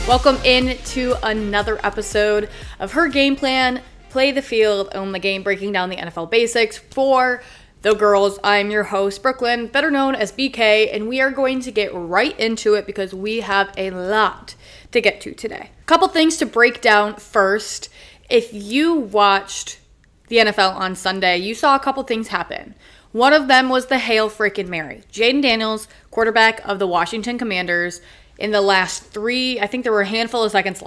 Welcome in to another episode of Her Game Plan, Play the Field, Own the Game, breaking down the NFL basics for the girls. I'm your host, Brooklyn, better known as BK, and we are going to get right into it because we have a lot to get to today. Couple things to break down first. If you watched the NFL on Sunday, you saw a couple things happen. One of them was the Hail Frickin' Mary. Jaden Daniels, quarterback of the Washington Commanders, in the last three, I think there were a handful of seconds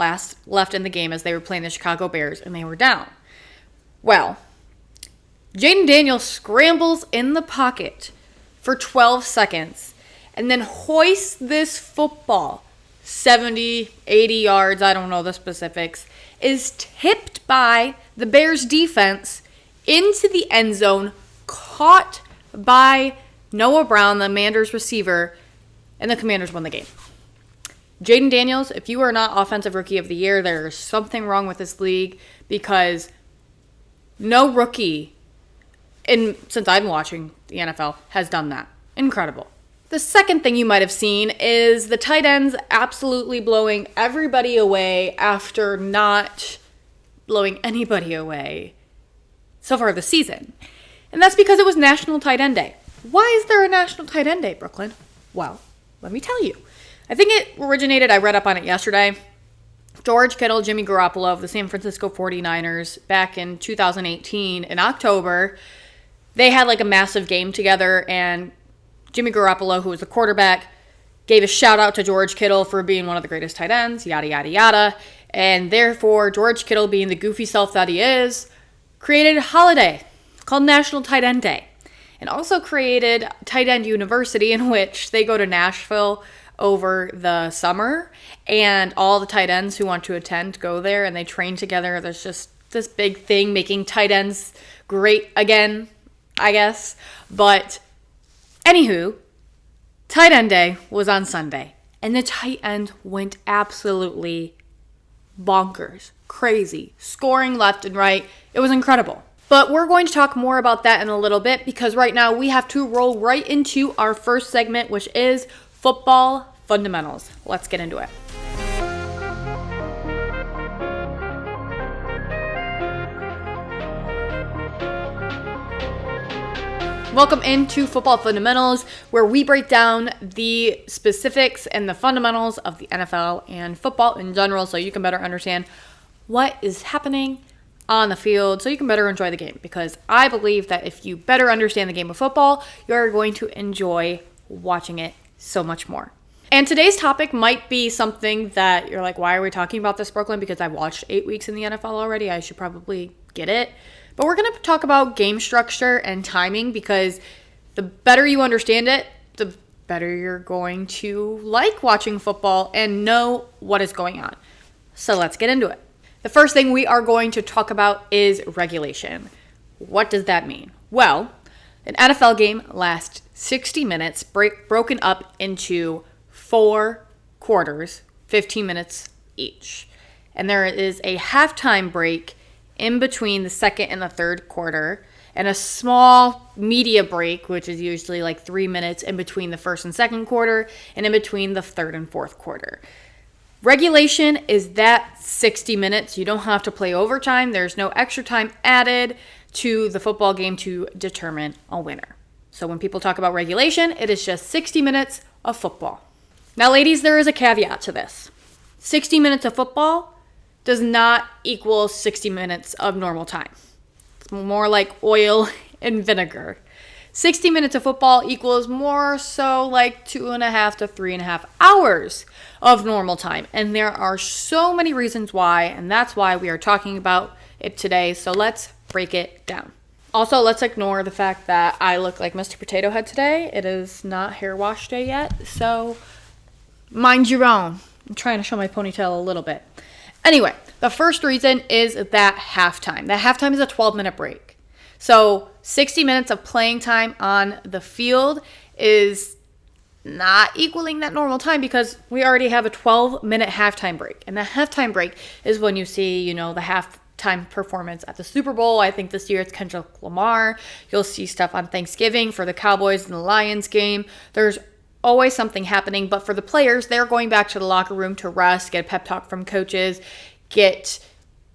left in the game as they were playing the Chicago Bears, and they were down. Well, Jaden Daniels scrambles in the pocket for 12 seconds and then hoists this football 70, 80 yards, I don't know the specifics, is tipped by the Bears defense into the end zone, caught by Noah Brown, the Commanders receiver, and the Commanders won the game. Jaden Daniels, if you are not Offensive Rookie of the Year, there's something wrong with this league because no rookie, since I've been watching the NFL, has done that. Incredible. The second thing you might have seen is the tight ends absolutely blowing everybody away after not blowing anybody away so far this season. And that's because it was National Tight End Day. Why is there a National Tight End Day, Brooklyn? Well, let me tell you. I think it originated, I read up on it yesterday, George Kittle, Jimmy Garoppolo of the San Francisco 49ers back in 2018 in October. They had like a massive game together, and Jimmy Garoppolo, who was the quarterback, gave a shout out to George Kittle for being one of the greatest tight ends, yada, yada, yada. And therefore, George Kittle, being the goofy self that he is, created a holiday called National Tight End Day, and also created Tight End University, in which they go to Nashville over the summer, and all the tight ends who want to attend go there and they train together. There's just this big thing making tight ends great again, I guess. But anywho, tight end day was on Sunday, and the tight end went absolutely bonkers, crazy, scoring left and right. It was incredible. But we're going to talk more about that in a little bit because right now we have to roll right into our first segment, which is football fundamentals. Let's get into it. Welcome into Football Fundamentals, where we break down the specifics and the fundamentals of the NFL and football in general so you can better understand what is happening on the field so you can better enjoy the game. Because I believe that if you better understand the game of football, you're going to enjoy watching it so much more. And today's topic might be something that you're like, why are we talking about this, Brooklyn? Because I've watched 8 weeks in the NFL already. I should probably get it. But we're going to talk about game structure and timing because the better you understand it, the better you're going to like watching football and know what is going on. So let's get into it. The first thing we are going to talk about is regulation. What does that mean? Well, an NFL game lasts 60 minutes, broken up into 4 quarters, 15 minutes each. And there is a halftime break in between the second and the third quarter, and a small media break, which is usually like 3 minutes in between the first and second quarter, and in between the third and fourth quarter. Regulation is that 60 minutes. You don't have to play overtime. There's no extra time added to the football game to determine a winner. So when people talk about regulation, it is just 60 minutes of football. Now, ladies, there is a caveat to this. 60 minutes of football does not equal 60 minutes of normal time. It's more like oil and vinegar. 60 minutes of football equals more so like 2.5 to 3.5 hours of normal time. And there are so many reasons why, and that's why we are talking about it today. So let's break it down. Also, let's ignore the fact that I look like Mr. Potato Head today. It is not hair wash day yet, so mind your own. I'm trying to show my ponytail a little bit. Anyway, the first reason is that halftime. That halftime is a 12-minute break. So 60 minutes of playing time on the field is not equaling that normal time because we already have a 12-minute halftime break. And the halftime break is when you see, the halftime performance at the Super Bowl. I think this year it's Kendrick Lamar. You'll see stuff on Thanksgiving for the Cowboys and the Lions game. There's always something happening. But for the players, they're going back to the locker room to rest, get a pep talk from coaches, get,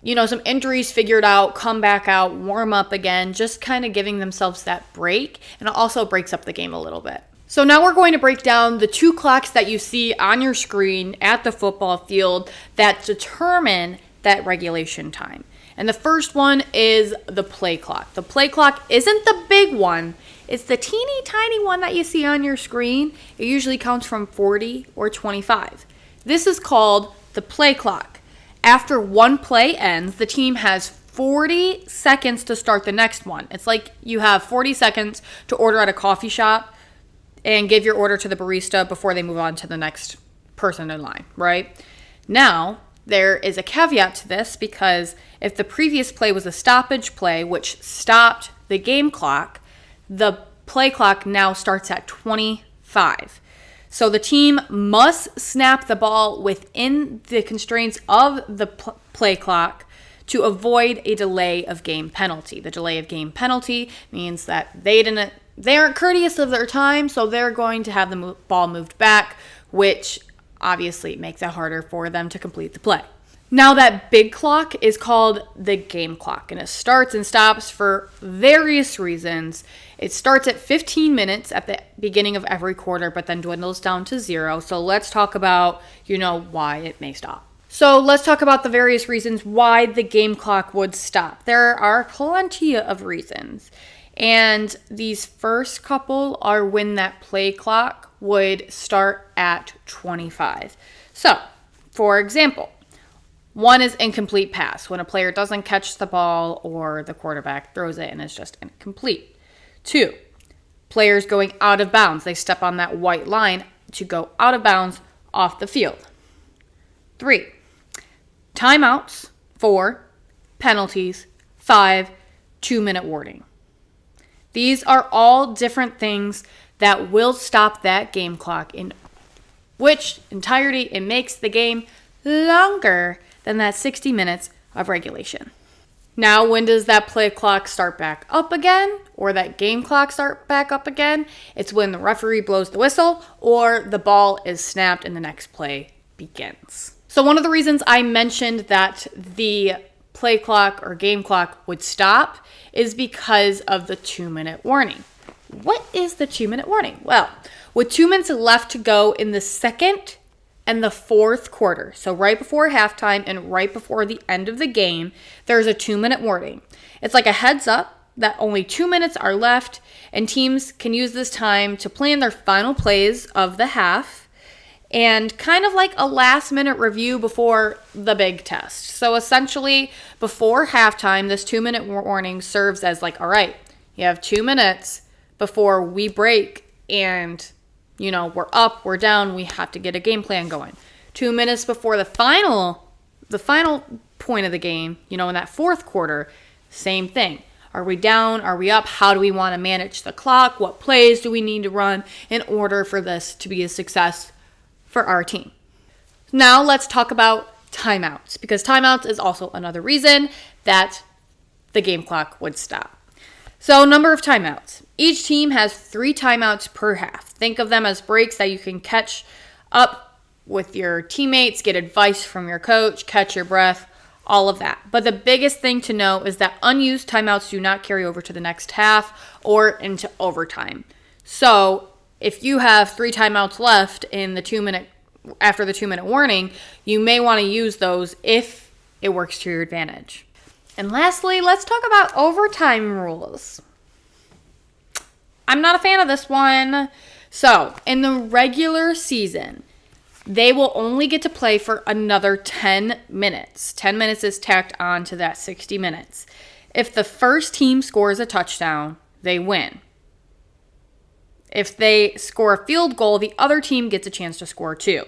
some injuries figured out, come back out, warm up again, just kind of giving themselves that break. And it also breaks up the game a little bit. So now we're going to break down the 2 clocks that you see on your screen at the football field that determine that regulation time. And the first one is the play clock. The play clock isn't the big one. It's the teeny tiny one that you see on your screen. It usually counts from 40 or 25. This is called the play clock. After one play ends, the team has 40 seconds to start the next one. It's like you have 40 seconds to order at a coffee shop and give your order to the barista before they move on to the next person in line, right? Now, there is a caveat to this because if the previous play was a stoppage play, which stopped the game clock, the play clock now starts at 25. So the team must snap the ball within the constraints of the play clock to avoid a delay of game penalty. The delay of game penalty means that they aren't courteous of their time, so they're going to have the ball moved back, which obviously makes it harder for them to complete the play. Now that big clock is called the game clock, and it starts and stops for various reasons. It starts at 15 minutes at the beginning of every quarter, but then dwindles down to 0. So let's talk about, why it may stop. So let's talk about the various reasons why the game clock would stop. There are plenty of reasons. And these first couple are when that play clock would start at 25. So, for example, one is incomplete pass, when a player doesn't catch the ball or the quarterback throws it and it's just incomplete. 2, players going out of bounds. They step on that white line to go out of bounds off the field. 3, timeouts. 4, penalties. 5, 2-minute warning. These are all different things that will stop that game clock, in which entirety it makes the game longer than that 60 minutes of regulation. Now, when does that play clock start back up again, or that game clock start back up again? It's when the referee blows the whistle or the ball is snapped and the next play begins. So one of the reasons I mentioned that the play clock or game clock would stop is because of the 2-minute warning. What is the 2-minute warning? Well, with 2 minutes left to go in the second and the fourth quarter, so right before halftime and right before the end of the game, there's a 2-minute warning. It's like a heads up that only 2 minutes are left, and teams can use this time to plan their final plays of the half and kind of like a last-minute review before the big test. So essentially, before halftime, this 2-minute warning serves as like, all right, you have 2 minutes before we break and, we're up, we're down, we have to get a game plan going. 2 minutes before the final point of the game, in that fourth quarter, same thing. Are we down? Are we up? How do we want to manage the clock? What plays do we need to run in order for this to be a success for our team? Now let's talk about timeouts, because timeouts is also another reason that the game clock would stop. So, number of timeouts. Each team has 3 timeouts per half. Think of them as breaks that you can catch up with your teammates, get advice from your coach, catch your breath, all of that. But the biggest thing to know is that unused timeouts do not carry over to the next half or into overtime. So, if you have 3 timeouts left in after the 2-minute warning, you may want to use those if it works to your advantage. And lastly, let's talk about overtime rules. I'm not a fan of this one. So, in the regular season, they will only get to play for another 10 minutes. 10 minutes is tacked on to that 60 minutes. If the first team scores a touchdown, they win. If they score a field goal, the other team gets a chance to score too.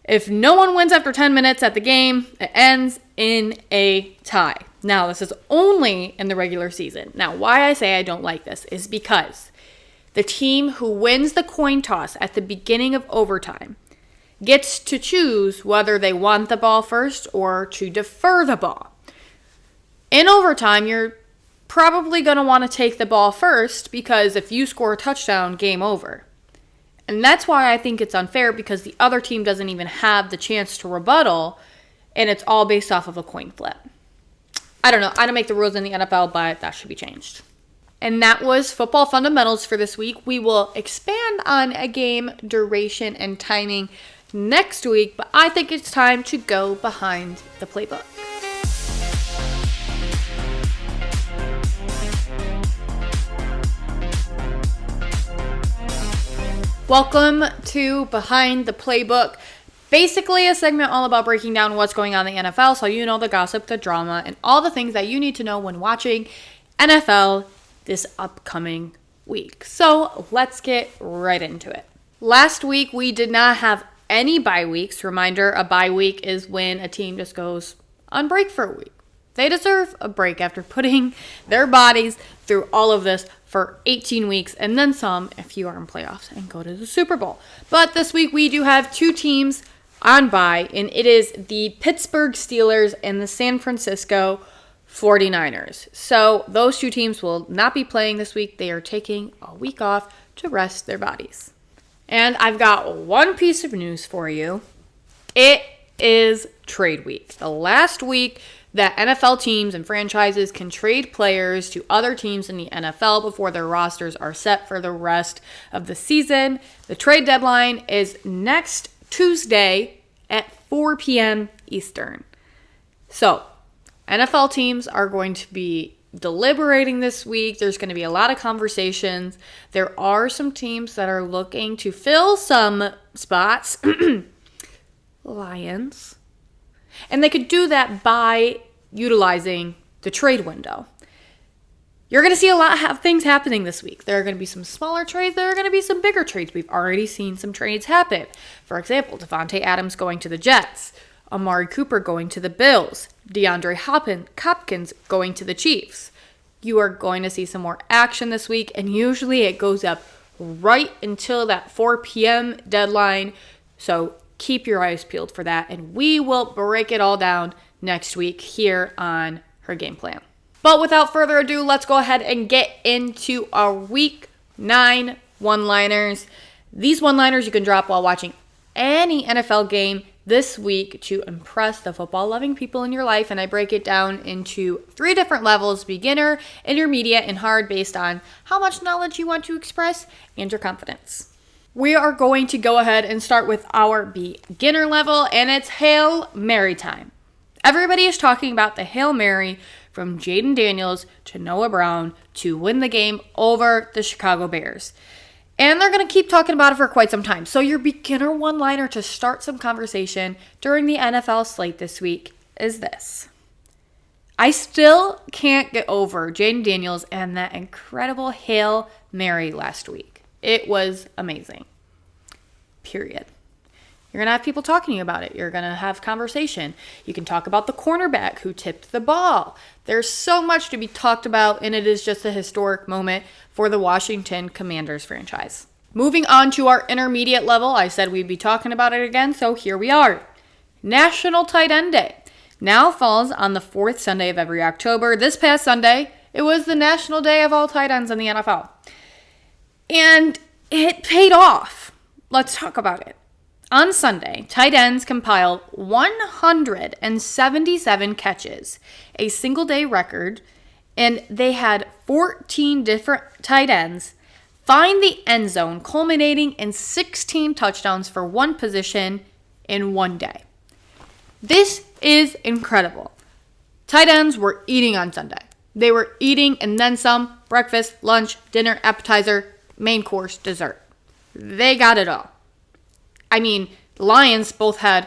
If no one wins after 10 minutes at the game, it ends in a tie. Now, this is only in the regular season. Now, why I say I don't like this is because the team who wins the coin toss at the beginning of overtime gets to choose whether they want the ball first or to defer the ball. In overtime, you're probably going to want to take the ball first because if you score a touchdown, game over. And that's why I think it's unfair, because the other team doesn't even have the chance to rebuttal, and it's all based off of a coin flip. I don't know. I don't make the rules in the NFL, but that should be changed. And that was football fundamentals for this week. We will expand on a game duration and timing next week, but I think it's time to go behind the playbook. Welcome to Behind the Playbook. Basically a segment all about breaking down what's going on in the NFL, so you know the gossip, the drama, and all the things that you need to know when watching NFL this upcoming week. So let's get right into it. Last week we did not have any bye weeks. Reminder, a bye week is when a team just goes on break for a week. They deserve a break after putting their bodies through all of this for 18 weeks and then some if you are in playoffs and go to the Super Bowl. But this week we do have two teams on bye, and it is the Pittsburgh Steelers and the San Francisco 49ers. So those two teams will not be playing this week. They are taking a week off to rest their bodies. And I've got one piece of news for you. It is trade week. The last week that NFL teams and franchises can trade players to other teams in the NFL before their rosters are set for the rest of the season. The trade deadline is next Tuesday at 4 p.m. Eastern. So, NFL teams are going to be deliberating this week. There's going to be a lot of conversations. There are some teams that are looking to fill some spots. Lions. And they could do that by utilizing the trade window. You're going to see a lot of things happening this week. There are going to be some smaller trades. There are going to be some bigger trades. We've already seen some trades happen. For example, Devontae Adams going to the Jets. Amari Cooper going to the Bills. DeAndre Hopkins going to the Chiefs. You are going to see some more action this week, and usually it goes up right until that 4 p.m. deadline. So keep your eyes peeled for that, and we will break it all down next week here on Her Game Plan. But without further ado, let's go ahead and get into our Week 9 one-liners. These one-liners you can drop while watching any NFL game this week to impress the football-loving people in your life, and I break it down into 3 different levels: beginner, intermediate, and hard, based on how much knowledge you want to express and your confidence. We are going to go ahead and start with our beginner level, and it's Hail Mary time. Everybody is talking about the Hail Mary from Jaden Daniels to Noah Brown to win the game over the Chicago Bears. And they're going to keep talking about it for quite some time. So your beginner one-liner to start some conversation during the NFL slate this week is this: I still can't get over Jaden Daniels and that incredible Hail Mary last week. It was amazing. Period. You're going to have people talking to you about it. You're going to have conversation. You can talk about the cornerback who tipped the ball. There's so much to be talked about, and it is just a historic moment for the Washington Commanders franchise. Moving on to our intermediate level, I said we'd be talking about it again, so here we are. National Tight End Day now falls on the 4th Sunday of every October. This past Sunday, it was the National Day of all tight ends in the NFL. And it paid off. Let's talk about it. On Sunday, tight ends compiled 177 catches, a single-day record, and they had 14 different tight ends find the end zone, culminating in 16 touchdowns for one position in one day. This is incredible. Tight ends were eating on Sunday. They were eating and then some: breakfast, lunch, dinner, appetizer, main course, dessert. They got it all. I mean, the Lions both had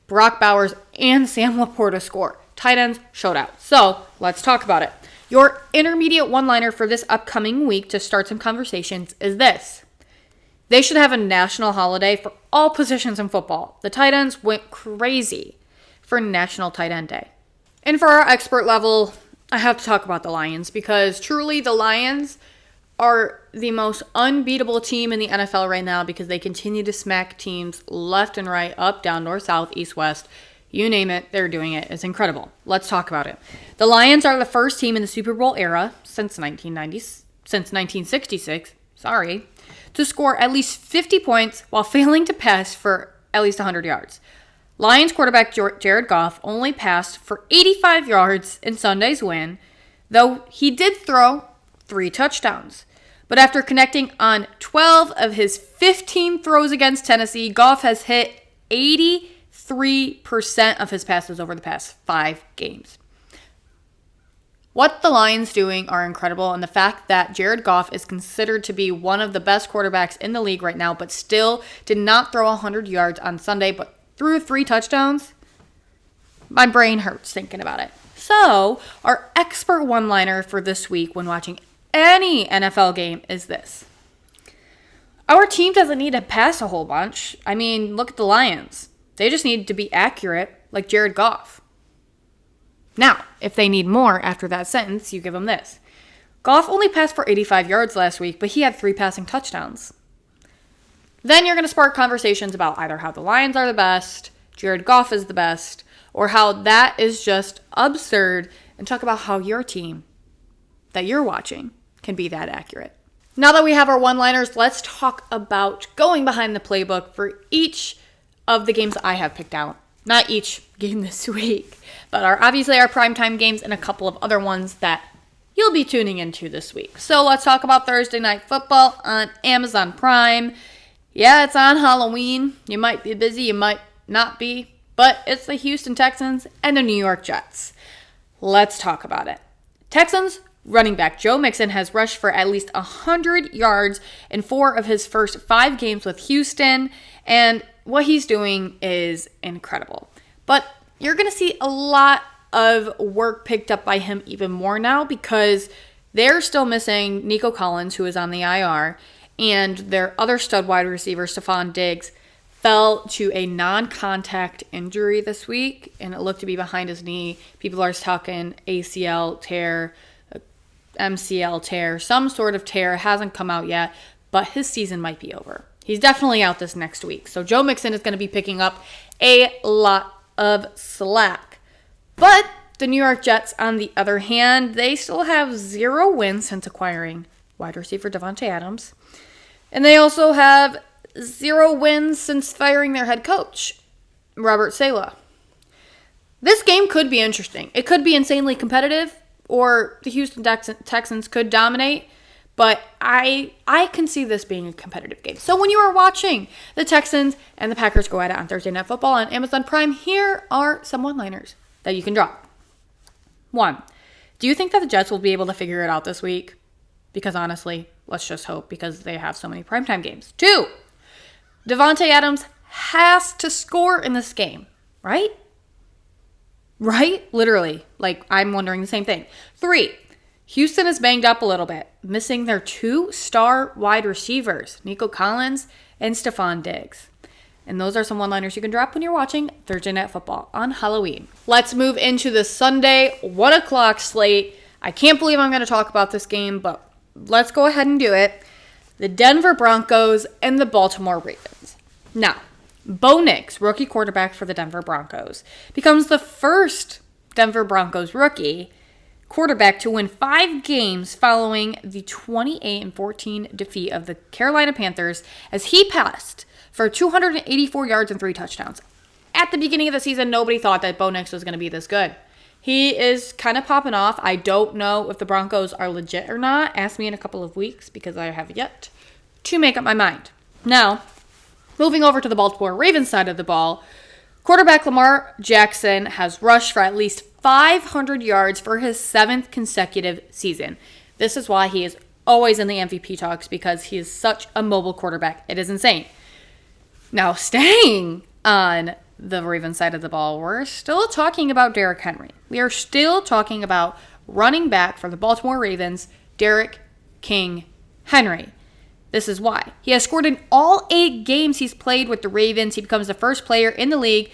Brock Bowers and Sam Laporta score. Tight ends showed out. So let's talk about it. Your intermediate one-liner for this upcoming week to start some conversations is this: they should have a national holiday for all positions in football. The tight ends went crazy for National Tight End Day. And for our expert level, I have to talk about the Lions, because truly the Lions are the most unbeatable team in the NFL right now, because they continue to smack teams left and right, up, down, north, south, east, west. You name it, they're doing it. It's incredible. Let's talk about it. The Lions are the first team in the Super Bowl era since 1966. to score at least 50 points while failing to pass for at least 100 yards. Lions quarterback Jared Goff only passed for 85 yards in Sunday's win, though he did throw 3 touchdowns. But after connecting on 12 of his 15 throws against Tennessee, Goff has hit 83% of his passes over the past 5 games. What the Lions doing are incredible, and the fact that Jared Goff is considered to be one of the best quarterbacks in the league right now, but still did not throw 100 yards on Sunday, but threw 3 touchdowns, my brain hurts thinking about it. So, our expert one-liner for this week when watching any NFL game is this. Our team doesn't need to pass a whole bunch. I mean, look at the Lions. They just need to be accurate like Jared Goff. Now, if they need more after that sentence, you give them this. Goff only passed for 85 yards last week, but he had 3 passing touchdowns. Then you're going to spark conversations about either how the Lions are the best, Jared Goff is the best, or how that is just absurd, and talk about how your team that you're watching can be that accurate. Now that we have our one-liners, let's talk about going behind the playbook for each of the games I have picked out. Not each game this week, but obviously our primetime games and a couple of other ones that you'll be tuning into this week. So let's talk about Thursday Night Football on Amazon Prime. Yeah, it's on Halloween. You might be busy, you might not be, but it's the Houston Texans and the New York Jets. Let's talk about it. Texans running back Joe Mixon has rushed for at least 100 yards in 4 of his first 5 games with Houston, and what he's doing is incredible. But you're going to see a lot of work picked up by him even more now because they're still missing Nico Collins, who is on the IR, and their other stud wide receiver, Stephon Diggs, fell to a non-contact injury this week, and it looked to be behind his knee. People are talking ACL tear, MCL tear, some sort of tear. It hasn't come out yet, but his season might be over. He's definitely out this next week. So Joe Mixon is going to be picking up a lot of slack. But the New York Jets, on the other hand, they still have 0 wins since acquiring wide receiver Davante Adams. And they also have 0 wins since firing their head coach, Robert Saleh. This game could be interesting. It could be insanely competitive, or the Houston Texans could dominate. But I can see this being a competitive game. So when you are watching the Texans and the Packers go at it on Thursday Night Football on Amazon Prime, here are some one-liners that you can drop. 1, do you think that the Jets will be able to figure it out this week? Because honestly, let's just hope, because they have so many primetime games. 2, Davante Adams has to score in this game, right? Right? Literally. Like, I'm wondering the same thing. 3, Houston is banged up a little bit, missing their 2 star wide receivers, Nico Collins and Stephon Diggs. And those are some one-liners you can drop when you're watching Thursday Night Football on Halloween. Let's move into the Sunday 1 o'clock slate. I can't believe I'm going to talk about this game, but let's go ahead and do it. The Denver Broncos and the Baltimore Ravens. Now, Bo Nix, rookie quarterback for the Denver Broncos, becomes the first Denver Broncos rookie quarterback to win 5 games following the 28-14 defeat of the Carolina Panthers, as he passed for 284 yards and 3 touchdowns. At the beginning of the season, nobody thought that Bo Nix was going to be this good. He is kind of popping off. I don't know if the Broncos are legit or not. Ask me in a couple of weeks, because I have yet to make up my mind. Now, moving over to the Baltimore Ravens side of the ball, quarterback Lamar Jackson has rushed for at least 500 yards for his 7th consecutive season. This is why he is always in the MVP talks, because he is such a mobile quarterback. It is insane. Now, staying on the Ravens side of the ball, we're still talking about Derrick Henry. We are still talking about running back for the Baltimore Ravens, Derrick King Henry. This is why. He has scored in all 8 games he's played with the Ravens. He becomes the first player in the league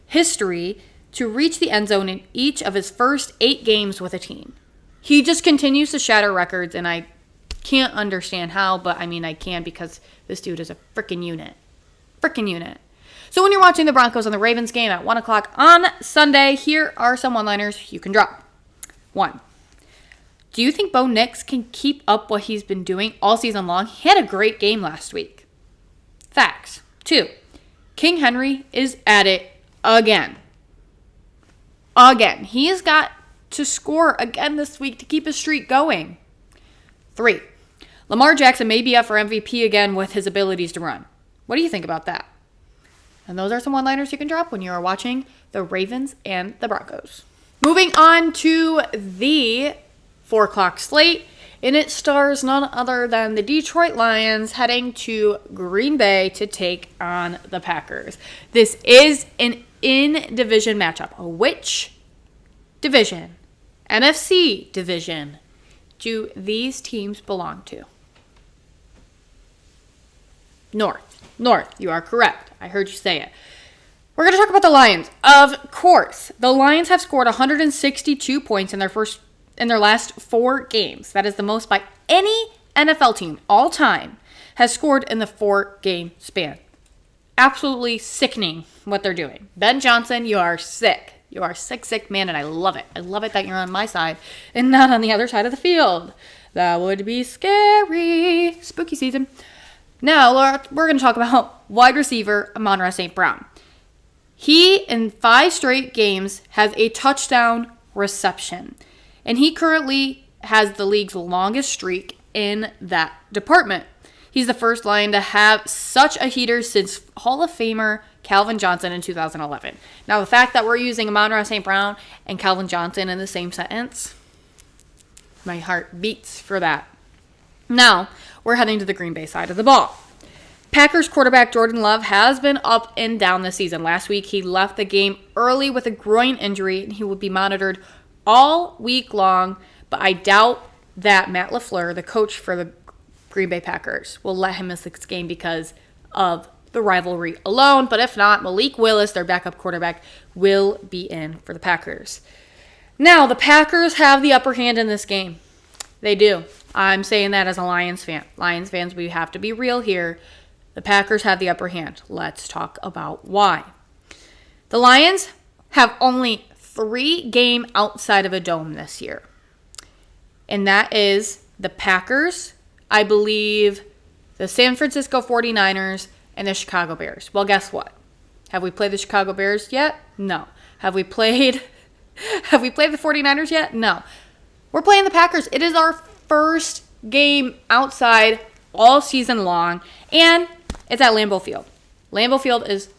history to reach the end zone in each of his first 8 games with a team. He just continues to shatter records, and I can't understand how, but I mean I can, because this dude is a freaking unit. Freaking unit. So when you're watching the Broncos and the Ravens game at 1 o'clock on Sunday, here are some one-liners you can drop. 1, Do you think Bo Nix can keep up what he's been doing all season long? He had a great game last week. Facts. 2, King Henry is at it again. He has got to score again this week to keep his streak going. 3, Lamar Jackson may be up for MVP again with his abilities to run. What do you think about that? And those are some one-liners you can drop when you are watching the Ravens and the Broncos. Moving on to the 4 o'clock slate, and it stars none other than the Detroit Lions heading to Green Bay to take on the Packers. This is an in-division matchup. Which division, NFC division, do these teams belong to? North, you are correct. I heard you say it. We're going to talk about the Lions. Of course, the Lions have scored 162 points in their last 4 games. That is the most by any NFL team all time has scored in the 4-game span. Absolutely sickening what they're doing. Ben Johnson, you are sick. You are sick man, and I love it. I love it that you're on my side and not on the other side of the field. That would be scary. Spooky season. Now, we're going to talk about wide receiver Amon-Ra St. Brown. He, in 5 straight games, has a touchdown reception. And he currently has the league's longest streak in that department. He's the first Lion to have such a heater since Hall of Famer Calvin Johnson in 2011. Now, the fact that we're using Amon-Ra St. Brown and Calvin Johnson in the same sentence, my heart beats for that. Now, we're heading to the Green Bay side of the ball. Packers quarterback Jordan Love has been up and down this season. Last week, he left the game early with a groin injury, and he will be monitored all week long, but I doubt that Matt LaFleur, the coach for the Green Bay Packers, will let him miss this game because of the rivalry alone. But if not, Malik Willis, their backup quarterback, will be in for the Packers. Now, the Packers have the upper hand in this game. They do. I'm saying that as a Lions fan. Lions fans, we have to be real here. The Packers have the upper hand. Let's talk about why. The Lions have only 3 games outside of a dome this year. And that is the Packers, I believe, the San Francisco 49ers, and the Chicago Bears. Well, guess what? Have we played the Chicago Bears yet? No. Have we played the 49ers yet? No. We're playing the Packers. It is our first game outside all season long, and it's at Lambeau Field. Lambeau Field is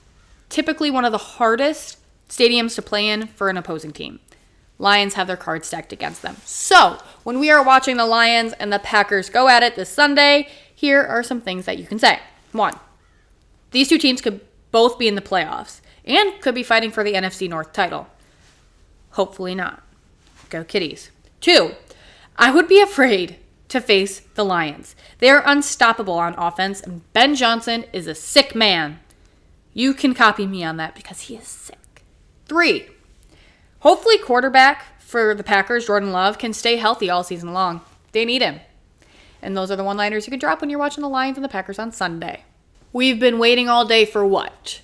typically one of the hardest stadiums to play in for an opposing team. Lions have their cards stacked against them. So, when we are watching the Lions and the Packers go at it this Sunday, here are some things that you can say. 1, these 2 teams could both be in the playoffs and could be fighting for the NFC North title. Hopefully not. Go Kitties. 2, I would be afraid to face the Lions. They are unstoppable on offense, and Ben Johnson is a sick man. You can copy me on that because he is sick. 3, hopefully quarterback for the Packers, Jordan Love, can stay healthy all season long. They need him. And those are the one-liners you can drop when you're watching the Lions and the Packers on Sunday. We've been waiting all day for what?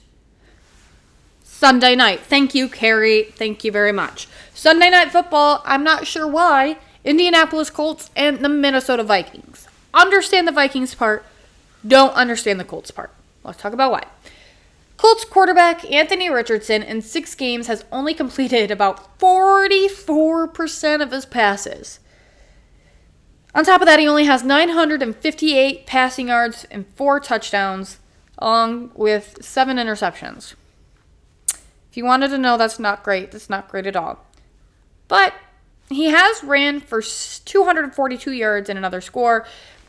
Sunday night. Thank you, Carrie. Thank you very much. Sunday night football, I'm not sure why. Indianapolis Colts and the Minnesota Vikings. Understand the Vikings part. Don't understand the Colts part. Let's talk about why. Colts quarterback Anthony Richardson in 6 games has only completed about 44% of his passes. On top of that, he only has 958 passing yards and 4 touchdowns, along with 7 interceptions. If you wanted to know, that's not great. That's not great at all. But he has ran for 242 yards and another score,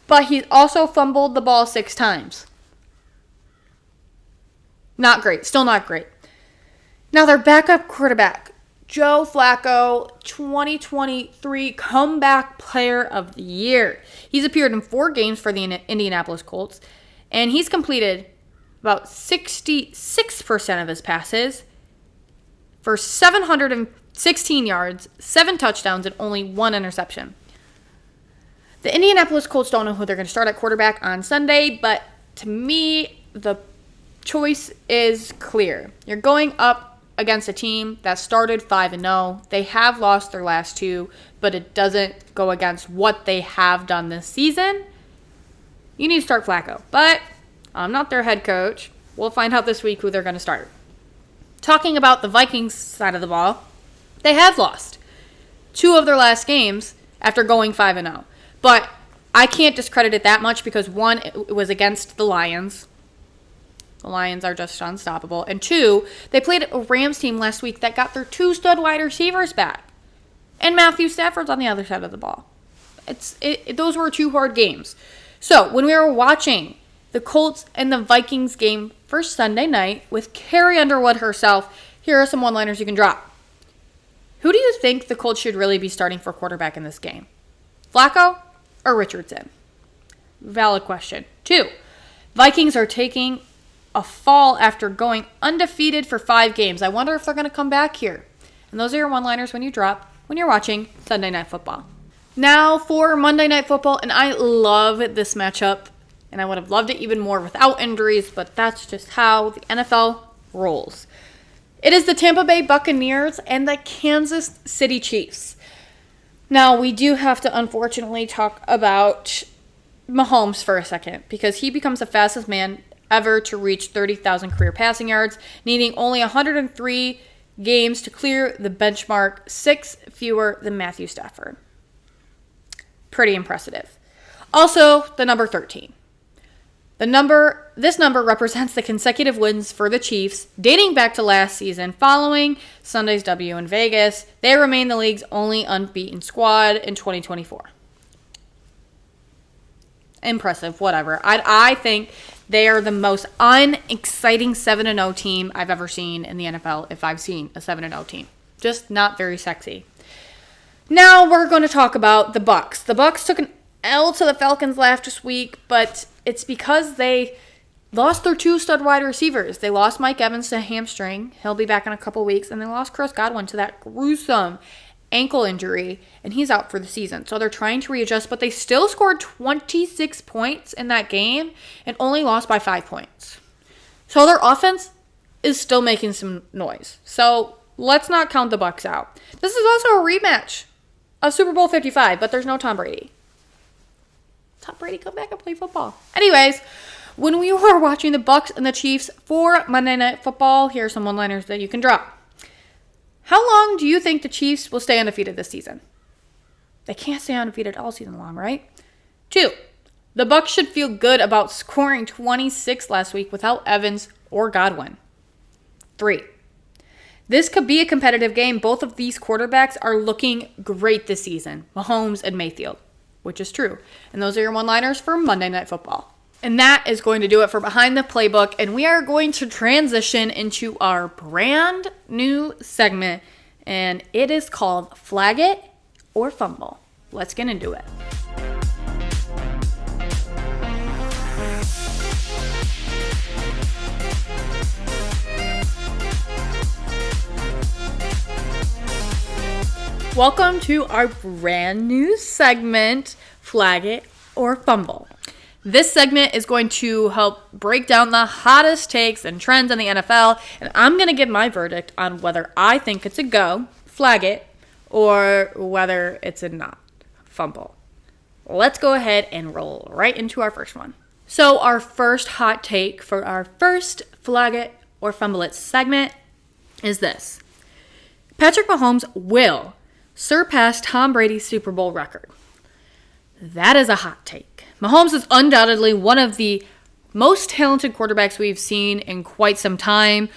but he also fumbled the ball 6 times. Not great. Still not great. Now, their backup quarterback, Joe Flacco, 2023 Comeback Player of the Year. He's appeared in 4 games for the Indianapolis Colts, and he's completed about 66% of his passes for 716 yards, 7 touchdowns, and only 1 interception. The Indianapolis Colts don't know who they're going to start at quarterback on Sunday, but to me, the choice is clear. You're going up against a team that started 5-0. They have lost their last two, but it doesn't go against what they have done this season. You need to start Flacco. But I'm not their head coach. We'll find out this week who they're going to start. Talking about the Vikings side of the ball, they have lost 2 of their last games after going 5-0. But I can't discredit it that much because 1, it was against the Lions. The Lions are just unstoppable. And 2, they played a Rams team last week that got their 2 stud wide receivers back. And Matthew Stafford's on the other side of the ball. Those were 2 hard games. So when we were watching the Colts and the Vikings game for Sunday night with Carrie Underwood herself, here are some one-liners you can drop. Who do you think the Colts should really be starting for quarterback in this game? Flacco or Richardson? Valid question. 2, Vikings are taking a fall after going undefeated for 5 games. I wonder if they're going to come back here. And those are your one-liners when you're watching Sunday Night Football. Now for Monday Night Football, and I love this matchup, and I would have loved it even more without injuries, but that's just how the NFL rolls. It is the Tampa Bay Buccaneers and the Kansas City Chiefs. Now, we do have to unfortunately talk about Mahomes for a second because he becomes the fastest man ever to reach 30,000 career passing yards, needing only 103 games to clear the benchmark, 6 fewer than Matthew Stafford. Pretty impressive. Also, the number 13. This number represents the consecutive wins for the Chiefs dating back to last season following Sunday's W in Vegas. They remain the league's only unbeaten squad in 2024. Impressive, whatever. I think they are the most unexciting 7-0 team I've ever seen in the NFL, if I've seen a 7-0 team. Just not very sexy. Now we're going to talk about the Bucs. The Bucs took an L to the Falcons last week, but it's because they lost their 2 stud wide receivers. They lost Mike Evans to a hamstring. He'll be back in a couple weeks. And they lost Chris Godwin to that gruesome ankle injury, and he's out for the season. So they're trying to readjust, but they still scored 26 points in that game and only lost by 5 points. So their offense is still making some noise. So let's not count the Bucs out. This is also a rematch of Super Bowl 55, but there's no Tom Brady. Tom Brady, come back and play football. Anyways, when we were watching the Bucs and the Chiefs for Monday Night Football, here are some one-liners that you can drop. How long do you think the Chiefs will stay undefeated this season? They can't stay undefeated all season long, right? 2, the Bucs should feel good about scoring 26 last week without Evans or Godwin. 3, this could be a competitive game. Both of these quarterbacks are looking great this season, Mahomes and Mayfield, which is true. And those are your one-liners for Monday Night Football. And that is going to do it for Behind the Playbook. And we are going to transition into our brand new segment. And it is called Flag It or Fumble. Let's get into it. Welcome to our brand new segment, Flag It or Fumble. This segment is going to help break down the hottest takes and trends in the NFL, and I'm going to give my verdict on whether I think it's a go, flag it, or whether it's a not, fumble. Let's go ahead and roll right into our first one. So our first hot take for our first flag it or fumble it segment is this. Patrick Mahomes will surpass Tom Brady's Super Bowl record. That is a hot take. Mahomes is undoubtedly one of the most talented quarterbacks we've seen in quite some time,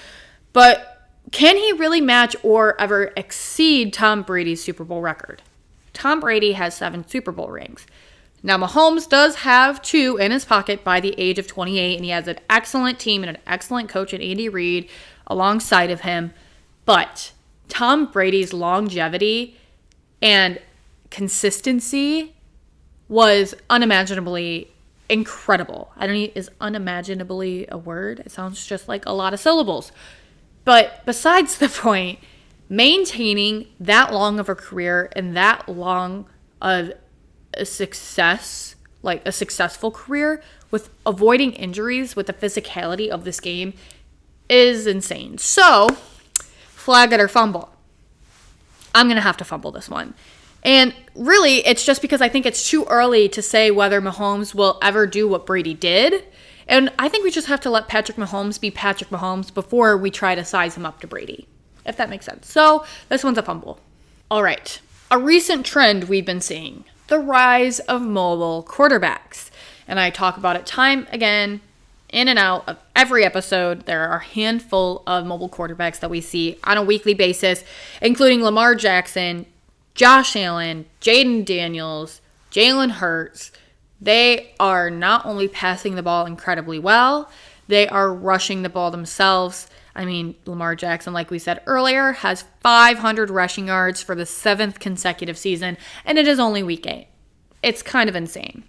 but can he really match or ever exceed Tom Brady's Super Bowl record? Tom Brady has 7 Super Bowl rings. Now, Mahomes does have 2 in his pocket by the age of 28, and he has an excellent team and an excellent coach in Andy Reid alongside of him, but Tom Brady's longevity and consistency was unimaginably incredible. Is unimaginably a word? It sounds just like a lot of syllables. But besides the point, maintaining that long of a career and that long of a success, like a successful career with avoiding injuries with the physicality of this game is insane. So flag it or fumble. I'm going to have to fumble this one. And really, it's just because I think it's too early to say whether Mahomes will ever do what Brady did. And I think we just have to let Patrick Mahomes be Patrick Mahomes before we try to size him up to Brady, if that makes sense. So this one's a fumble. All right. A recent trend we've been seeing, the rise of mobile quarterbacks. And I talk about it time again, in and out of every episode. There are a handful of mobile quarterbacks that we see on a weekly basis, including Lamar Jackson, Josh Allen, Jaden Daniels, Jalen Hurts. They are not only passing the ball incredibly well, they are rushing the ball themselves. I mean, Lamar Jackson, like we said earlier, has 500 rushing yards for the 7th consecutive season, and it is only week 8. It's kind of insane.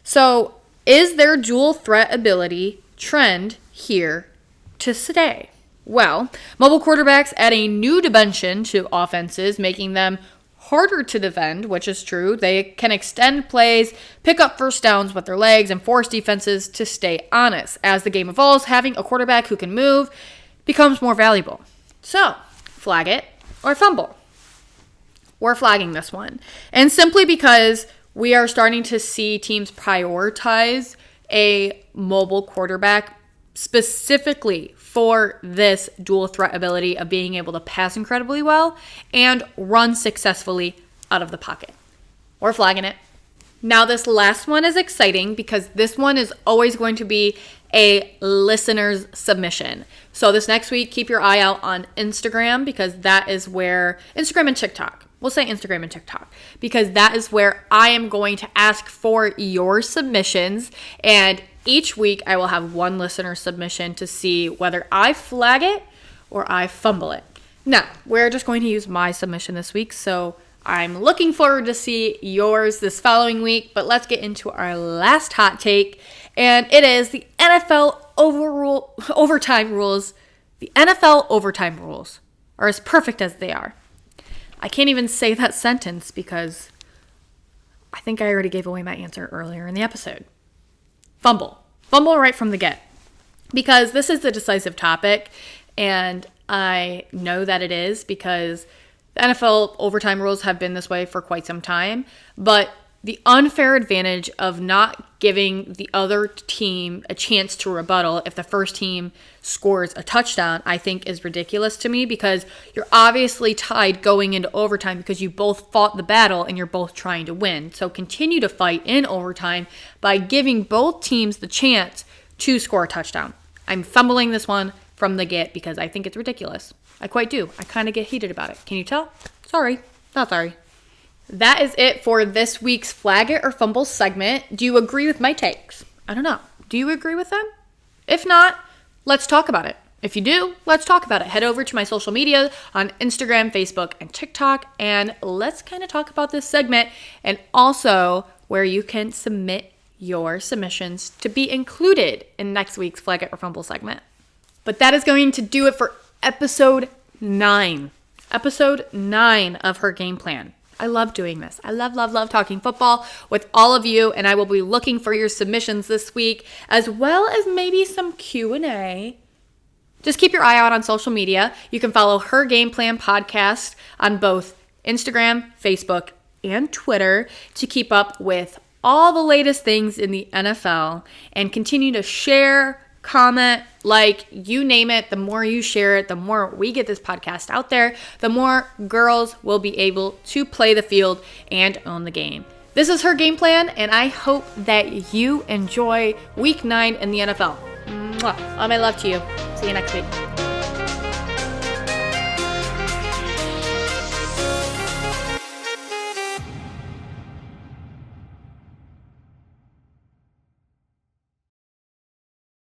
So, is their dual threat ability trend here to stay? Well, mobile quarterbacks add a new dimension to offenses, making them harder to defend, which is true. They can extend plays, pick up first downs with their legs, and force defenses to stay honest. As the game evolves, having a quarterback who can move becomes more valuable. So, flag it or fumble. We're flagging this one. And simply because we are starting to see teams prioritize a mobile quarterback specifically for this dual threat ability of being able to pass incredibly well and run successfully out of the pocket. We're flagging it. Now this last one is exciting because this one is always going to be a listener's submission. So this next week, keep your eye out on Instagram because that is where, Instagram and TikTok. We'll say Instagram and TikTok because that is where I am going to ask for your submissions, and each week I will have one listener submission to see whether I flag it or I fumble it. Now, we're just going to use my submission this week, so I'm looking forward to see yours this following week, but let's get into our last hot take, and it is the NFL overtime rules. The NFL overtime rules are as perfect as they are. I can't even say that sentence because I think I already gave away my answer earlier in the episode. Fumble. Fumble right from the get. Because this is the decisive topic, and I know that it is because the NFL overtime rules have been this way for quite some time, but the unfair advantage of not giving the other team a chance to rebuttal if the first team scores a touchdown, I think is ridiculous to me because you're obviously tied going into overtime because you both fought the battle and you're both trying to win. So continue to fight in overtime by giving both teams the chance to score a touchdown. I'm fumbling this one from the get because I think it's ridiculous. I quite do. I kind of get heated about it. Can you tell? Sorry. Not sorry. That is it for this week's Flag It or Fumble segment. Do you agree with my takes? I don't know. Do you agree with them? If not, let's talk about it. If you do, let's talk about it. Head over to my social media on Instagram, Facebook, and TikTok, and let's kind of talk about this segment and also where you can submit your submissions to be included in next week's Flag It or Fumble segment. But that is going to do it for episode 9. Episode 9 of Her Game Plan. I love doing this. I love talking football with all of you, and I will be looking for your submissions this week, as well as maybe some Q&A. Just keep your eye out on social media. You can follow Her Game Plan podcast on both Instagram, Facebook, and Twitter to keep up with all the latest things in the NFL and continue to share, comment, like, you name it. The more you share it, the more we get this podcast out there, the more girls will be able to play the field and own the game. This is Her Game Plan, and I hope that you enjoy Week 9 in the NFL. Mwah. All my love to you. See you next week.